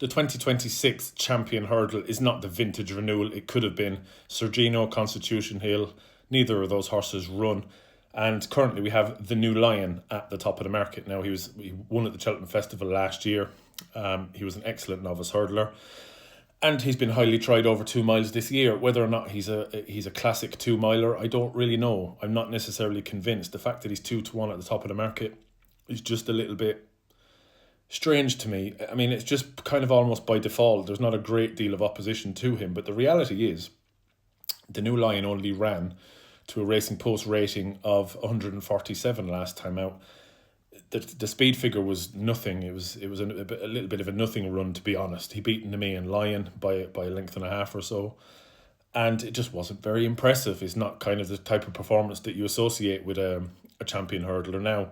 the 2026 champion hurdle is not the vintage renewal it could have been. Sergino, Constitution Hill, neither of those horses run. And currently we have the New Lion at the top of the market now. He won at the Cheltenham Festival last year. He was an excellent novice hurdler. And he's been highly tried over 2 miles this year. Whether or not he's a classic 2 miler, I don't really know. I'm not necessarily convinced. The fact that he's 2-1 at the top of the market is just a little bit strange to me. I mean, it's just kind of almost by default. There's not a great deal of opposition to him. But the reality is, the New Lion only ran to a Racing Post rating of 147 last time out. The speed figure was nothing. It was a little bit of a nothing run, to be honest. He beat Nemean Lion by a length and a half or so, and it just wasn't very impressive. It's not kind of the type of performance that you associate with a champion hurdler. Now,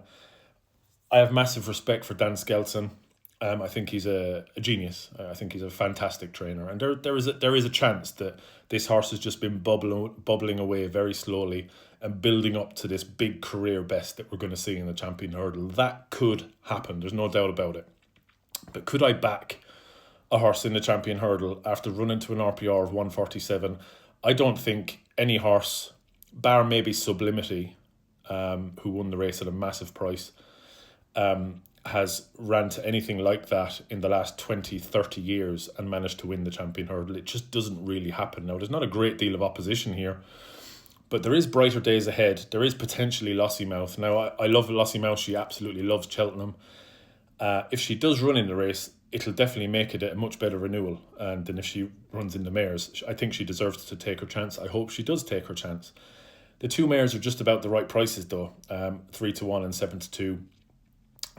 I have massive respect for Dan Skelton. I think he's a genius. I think he's a fantastic trainer, and there is a chance that this horse has just been bubbling away very slowly and building up to this big career best that we're going to see in the champion hurdle. That could happen. There's no doubt about it. But could I back a horse in the champion hurdle after running to an RPR of 147? I don't think any horse, bar maybe Sublimity, who won the race at a massive price, has ran to anything like that in the last 20, 30 years and managed to win the champion hurdle. It just doesn't really happen. Now, there's not a great deal of opposition here, but there is brighter days ahead. There is potentially Lossiemouth. Now, I love Lossiemouth. She absolutely loves Cheltenham. If she does run in the race, it'll definitely make it a much better renewal than if she runs in the mares. I think she deserves to take her chance. I hope she does take her chance. The 2 mares are just about the right prices, though. 3-1 and 7-2.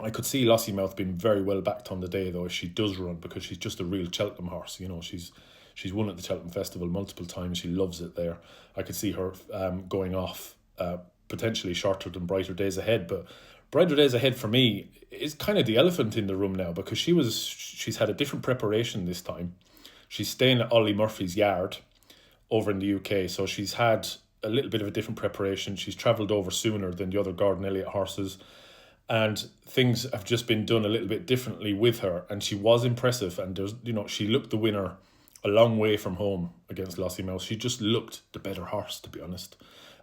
I could see Lossiemouth being very well backed on the day, though, if she does run, because she's just a real Cheltenham horse. You know, she's won at the Cheltenham Festival multiple times. She loves it there. I could see her going off potentially shorter than Brighter Days Ahead. But Brighter Days Ahead, for me, is kind of the elephant in the room now, because she's had a different preparation this time. She's staying at Ollie Murphy's yard over in the UK, so she's had a little bit of a different preparation. She's travelled over sooner than the other Gordon Elliott horses, and things have just been done a little bit differently with her, and she was impressive. And she looked the winner a long way from home against Lossiemouth. She just looked the better horse, to be honest.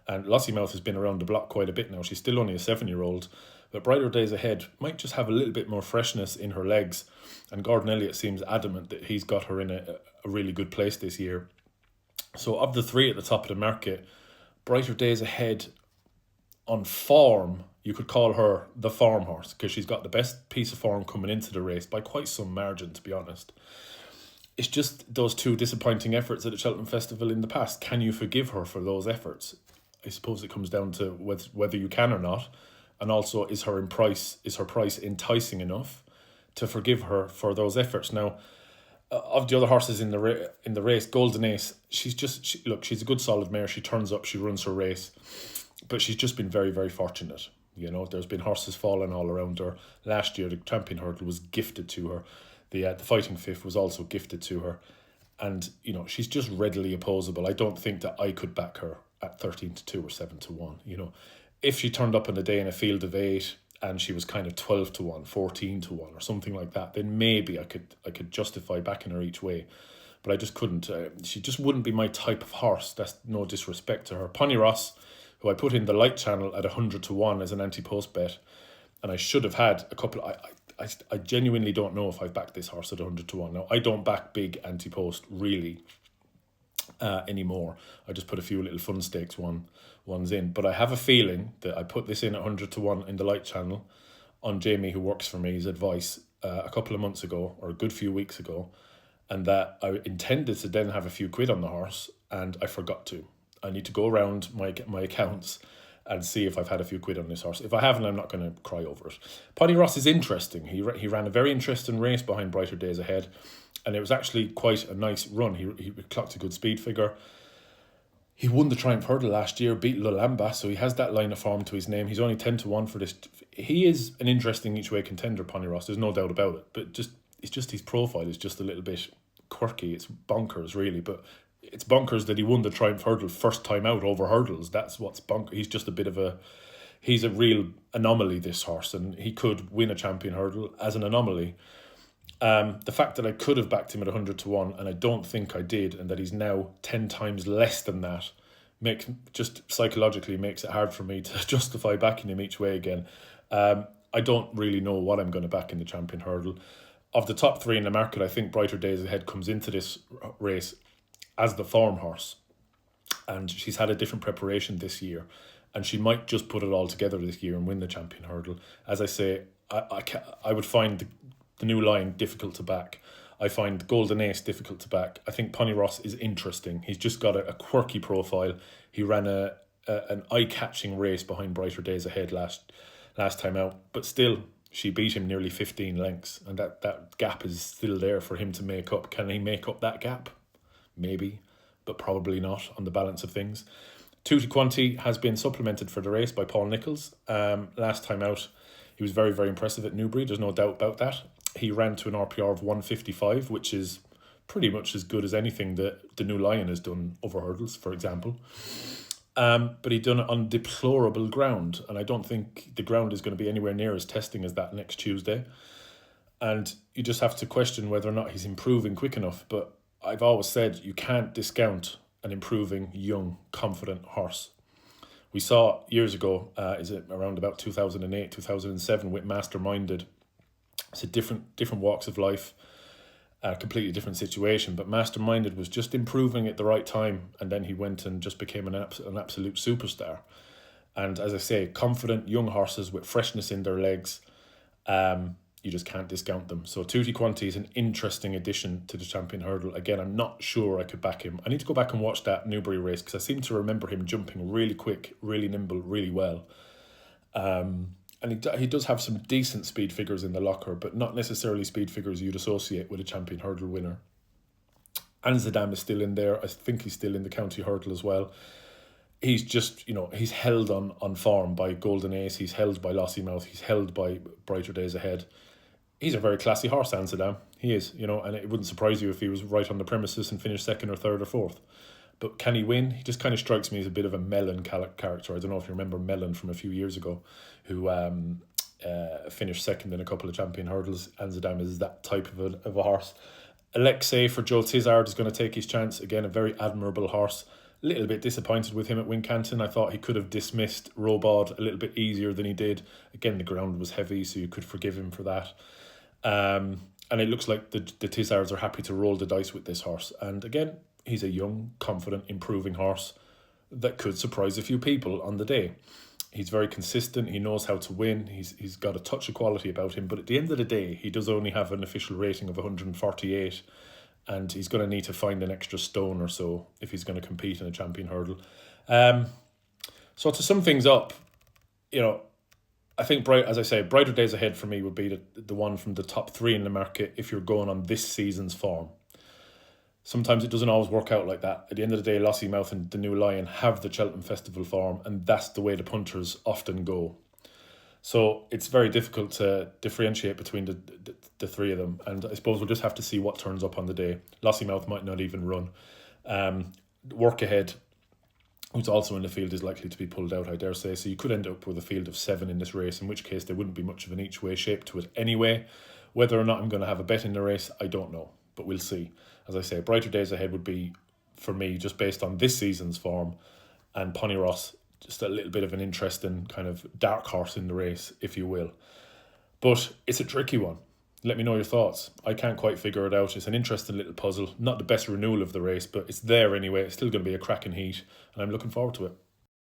And Lossiemouth has been around the block quite a bit now. She's still only a 7-year-old, but Brighter Days Ahead might just have a little bit more freshness in her legs. And Gordon Elliott seems adamant that he's got her in a really good place this year. So of the 3 at the top of the market, Brighter Days Ahead on form, you could call her the form horse, because she's got the best piece of form coming into the race by quite some margin, to be honest. It's just those 2 disappointing efforts at the Cheltenham Festival in the past. Can you forgive her for those efforts? I suppose it comes down to whether you can or not, and also is her price enticing enough to forgive her for those efforts. Now, of the other horses in the race, Golden Ace, she's a good solid mare. She turns up, she runs her race, but she's just been very, very fortunate. You know, there's been horses falling all around her. Last year, the champion hurdle was gifted to her. The Fighting Fifth was also gifted to her. And, she's just readily opposable. I don't think that I could back her at 13-2 or 7-1. If she turned up on the day in a field of 8 and she was kind of 12-1, 14-1 or something like that, then maybe I could justify backing her each way. But I just couldn't. She just wouldn't be my type of horse. That's no disrespect to her. Pony Ross, who I put in the light channel at 100-1 as an anti-post bet, and I should have had a couple. I genuinely don't know if I've backed this horse at 100-1. Now, I don't back big anti-post really anymore. I just put a few little fun stakes ones in. But I have a feeling that I put this in at 100-1 in the light channel on Jamie, who works for me, his advice a couple of months ago, or a good few weeks ago, and that I intended to then have a few quid on the horse, and I forgot to. I need to go around my accounts and see if I've had a few quid on this horse. If I haven't, I'm not going to cry over it. Pony Ross is interesting. He ran a very interesting race behind Brighter Days Ahead, and it was actually quite a nice run. He clocked a good speed figure. He won the Triumph Hurdle last year, beat Lulamba, so he has that line of form to his name. He's only 10-1 for this. He is an interesting each way contender, Pony Ross. There's no doubt about it. But it's just his profile is just a little bit quirky. It's bonkers, really. But it's bonkers that he won the Triumph Hurdle first time out over hurdles. That's what's bonkers. He's just he's a real anomaly, this horse, and he could win a champion hurdle as an anomaly. The fact that I could have backed him at 100-1 and I don't think I did, and that he's now 10 times less than that, just psychologically makes it hard for me to justify backing him each way again. I don't really know what I'm going to back in the Champion Hurdle. Of the top three in the market, I think Brighter Days Ahead comes into this race as the form horse, and she's had a different preparation this year, and she might just put it all together this year and win the Champion Hurdle. As I say, I would find the New Lion difficult to back. I find Golden Ace difficult to back. I think Ponyross is interesting. He's just got a quirky profile. He ran an eye-catching race behind Brighter Days Ahead last time out, but still, she beat him nearly 15 lengths, and that gap is still there for him to make up. Can he make up that gap? Maybe, but probably not on the balance of things. Tutti Quanti has been supplemented for the race by Paul Nicholls. Last time out, he was very, very impressive at Newbury. There's no doubt about that. He ran to an RPR of 155, which is pretty much as good as anything that the New Lion has done over hurdles, for example. But he'd done it on deplorable ground, and I don't think the ground is going to be anywhere near as testing as that next Tuesday. And you just have to question whether or not he's improving quick enough. But I've always said you can't discount an improving, young, confident horse. We saw years ago, is it around about 2008, 2007, with Masterminded. It's a different walks of life, a completely different situation, but Masterminded was just improving at the right time, and then he went and just became an absolute superstar. And as I say, confident young horses with freshness in their legs, you just can't discount them. So Tutti Quanti is an interesting addition to the Champion Hurdle. Again, I'm not sure I could back him. I need to go back and watch that Newbury race, because I seem to remember him jumping really quick, really nimble, really well. And he does have some decent speed figures in the locker, but not necessarily speed figures you'd associate with a Champion Hurdle winner. Amsterdam is still in there. I think he's still in the County Hurdle as well. He's just, he's held on form by Golden Ace. He's held by Lossiemouth. He's held by Brighter Days Ahead. He's a very classy horse, Amsterdam. He is, and it wouldn't surprise you if he was right on the premises and finished second or third or fourth. But can he win? He just kind of strikes me as a bit of a Mellon character. I don't know if you remember Mellon from a few years ago, who finished second in a couple of Champion Hurdles. Amsterdam is that type of a horse. Alexei for Joe Tizard is going to take his chance. Again, a very admirable horse. A little bit disappointed with him at Wincanton. I thought he could have dismissed Robod a little bit easier than he did. Again, the ground was heavy, so you could forgive him for that. And it looks like the Tizards are happy to roll the dice with this horse. And again, he's a young, confident, improving horse that could surprise a few people on the day. He's very consistent. He knows how to win. He's got a touch of quality about him. But at the end of the day, he does only have an official rating of 148. And he's going to need to find an extra stone or so if he's going to compete in a Champion Hurdle. So to sum things up, I think, as I say, Brighter Days Ahead for me would be the one from the top three in the market if you're going on this season's form. Sometimes it doesn't always work out like that. At the end of the day, Lossiemouth and the New Lion have the Cheltenham Festival form, and that's the way the punters often go. So it's very difficult to differentiate between the three of them, and I suppose we'll just have to see what turns up on the day. Lossiemouth might not even run. Work Ahead, who's also in the field, is likely to be pulled out, I dare say. So you could end up with a field of 7 in this race, in which case there wouldn't be much of an each way shape to it anyway. Whether or not I'm going to have a bet in the race, I don't know, but we'll see. As I say, Brighter Days Ahead would be, for me, just based on this season's form, and Ponyross, just a little bit of an interesting kind of dark horse in the race, if you will. But it's a tricky one. Let me know your thoughts. I can't quite figure it out. It's an interesting little puzzle. Not the best renewal of the race, but it's there anyway. It's still going to be a cracking heat, and I'm looking forward to it.